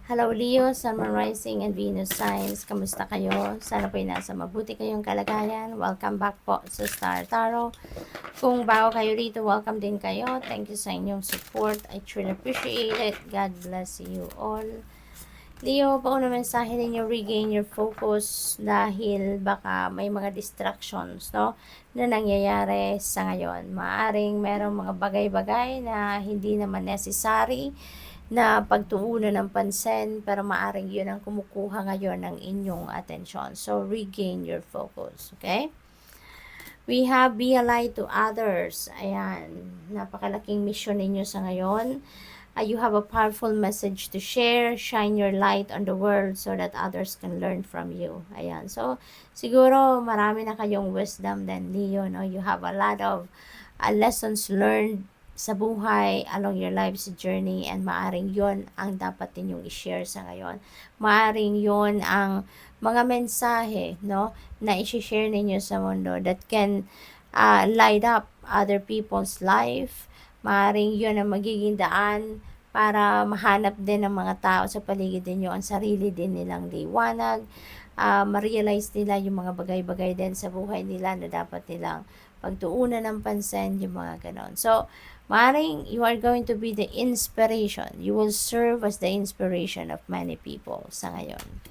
Hello Leo, Sun, Moon Rising, and Venus Signs. Kamusta kayo? Sana po'y nasa mabuti kayong kalagayan. Welcome back po sa Star Tarot. Kung bago kayo rito, welcome din kayo. Thank you sa inyong support. I truly appreciate it. God bless you all. Leo, paano mensahe ninyo regain your focus dahil baka may mga distractions, no, na nangyayari sa ngayon. Maaring merong mga bagay-bagay na hindi naman necessary na pagtuunan ng pansin, pero maaring yun ang kumukuha ngayon ng inyong atensyon. So, regain your focus, okay? We have be a light to others. Ayan, napakalaking mission ninyo sa ngayon. You have a powerful message to share. Shine your light on the world so that others can learn from you. Ayan, so siguro marami na kayong wisdom then Leo, no? You have a lot of lessons learned sa buhay along your life's journey, and maaring yon ang dapat ninyong i-share sa ngayon. Maaring yon ang mga mensahe, no, na i-share ninyo sa mundo that can light up other people's life. Maaring yon ang magiging daan para mahanap din ng mga tao sa paligid ninyo ang sarili din nilang liwanag. Ma-realize nila yung mga bagay-bagay din sa buhay nila na dapat nilang pagtuunan ng pansin, yung mga ganon. So, maaaring you are going to be the inspiration. You will serve as the inspiration of many people sa ngayon.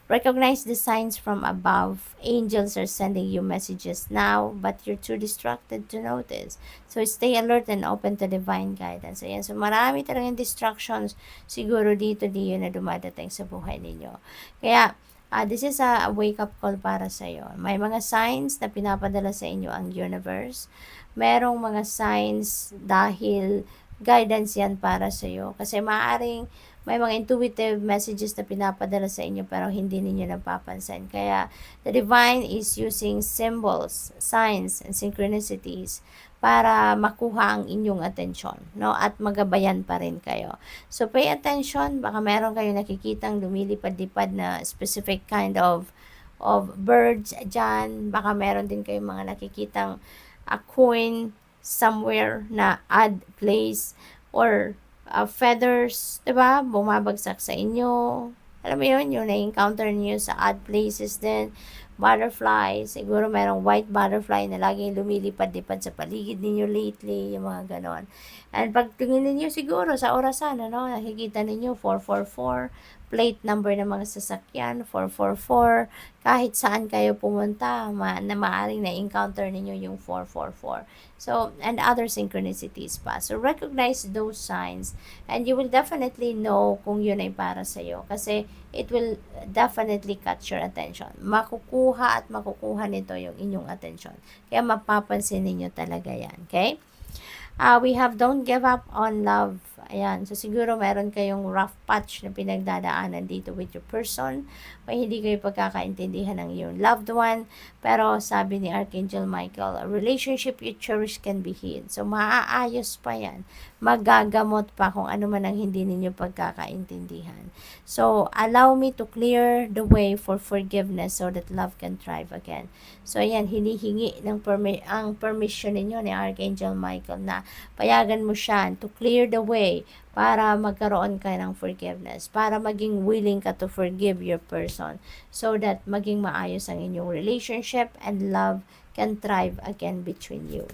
Recognize the signs from above. Angels are sending you messages now, but you're too distracted to notice. So, stay alert and open to divine guidance. Ayan. So, marami talagang distractions siguro dito na dumadating sa buhay ninyo. Kaya, this is a wake-up call para sa iyo. May mga signs na pinapadala sa inyo ang universe. Merong mga signs dahil guidance yan para sa iyo. Kasi maaaring may mga intuitive messages na pinapadala sa inyo pero hindi ninyo napapansin. Kaya the divine is using symbols, signs, and synchronicities para makuha ang inyong atensyon, no? At magabayan pa rin kayo. So pay attention, baka meron kayo nakikitang lumilipad-lipad na specific kind of birds dyan. Baka meron din kayong mga nakikitang a coin somewhere na odd place, or feathers, diba? Bumabagsak sa inyo. Alam mo yun, yung na-encounter niyo sa odd places din. Butterfly, siguro merong white butterfly na laging lumilipad-lipad sa paligid ninyo lately, yung mga ganon. And pag tingin ninyo siguro sa orasan, ano, nakikita ninyo 444, plate number ng mga sasakyan, 444, kahit saan kayo pumunta, na maaaring na-encounter ninyo yung 444. So, and other synchronicities pa. So, recognize those signs and you will definitely know kung yun ay para sa'yo. Kasi, it will definitely catch your attention. Makukuha nito yung inyong attention. Kaya mapapansin ninyo talaga yan. Okay? We have don't give up on love. Ayan. So, siguro meron kayong rough patch na pinagdadaanan dito with your person. May hindi kayo pagkakaintindihan ng iyong loved one. Pero, sabi ni Archangel Michael, a relationship you cherish can be healed. So, maaayos pa yan. Magagamot pa kung ano man ang hindi ninyo pagkakaintindihan. So, allow me to clear the way for forgiveness so that love can thrive again. So, ayan, hinihingi ng ang permission ninyo ni Archangel Michael na payagan mo siya to clear the way para magkaroon ka ng forgiveness, para maging willing ka to forgive your person so that maging maayos ang inyong relationship and love can thrive again between you.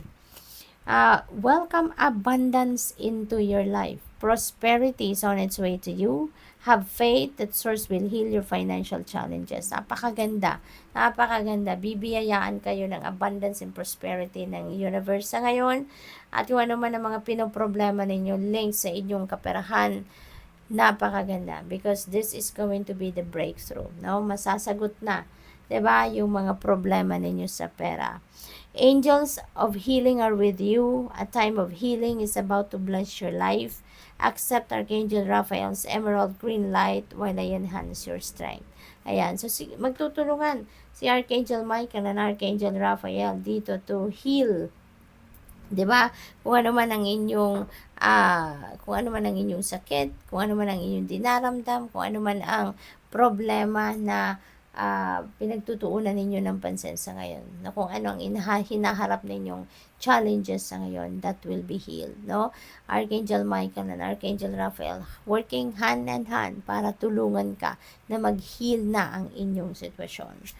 Welcome abundance into your life. Prosperity is on its way to you. Have faith that source will heal your financial challenges. Napakaganda. Napakaganda. Bibiyayaan kayo ng abundance and prosperity ng universe sa ngayon. At yung ano man ang mga pinoproblema ninyo, links sa inyong kaperahan, napakaganda. Because this is going to be the breakthrough. No? Masasagot na, 'di ba, yung mga problema ninyo sa pera. Angels of healing are with you. A time of healing is about to bless your life. Accept Archangel Raphael's emerald green light while I enhance your strength. Ayan. So, magtutulungan si Archangel Michael and Archangel Raphael dito to heal. 'Di ba? Kung ano man ang inyong sakit, kung ano man ang inyong dinaramdam, kung ano man ang problema na pinagtutuunan ninyo ng pansin sa ngayon, na kung ano ang hinaharap ninyong challenges sa ngayon, that will be healed, no? Archangel Michael and Archangel Raphael working hand in hand para tulungan ka na mag-heal na ang inyong sitwasyon.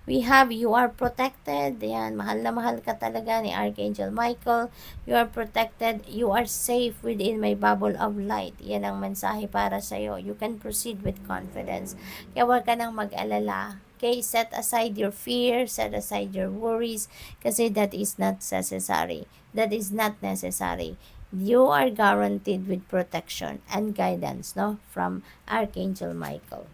We have, you are protected. Yan, mahal na mahal ka talaga ni Archangel Michael. You are protected. You are safe within my bubble of light. Yan ang mensahe para sa'yo. You can proceed with confidence. Kaya huwag ka nang mag-alala. Okay, set aside your fear, set aside your worries, kasi that is not necessary. That is not necessary. You are guaranteed with protection and guidance, no, from Archangel Michael.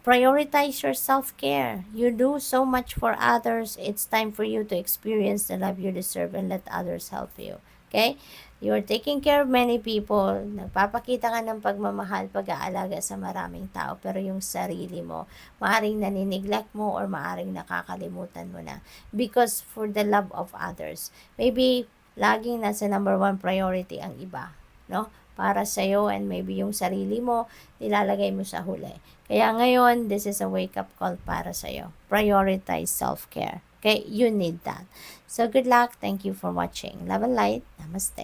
Prioritize your self-care. You do so much for others. It's time for you to experience the love you deserve and let others help you. Okay? You are taking care of many people. Nagpapakita ka ng pagmamahal, pag-aalaga sa maraming tao. Pero yung sarili mo, maaring naniniglect mo or maaring nakakalimutan mo na. Because for the love of others. Maybe, laging nasa number 1 priority ang iba. No? Para sa'yo, and maybe yung sarili mo, nilalagay mo sa huli. Kaya ngayon, this is a wake-up call para sa'yo. Prioritize self-care. Okay? You need that. So, good luck. Thank you for watching. Love and light. Namaste.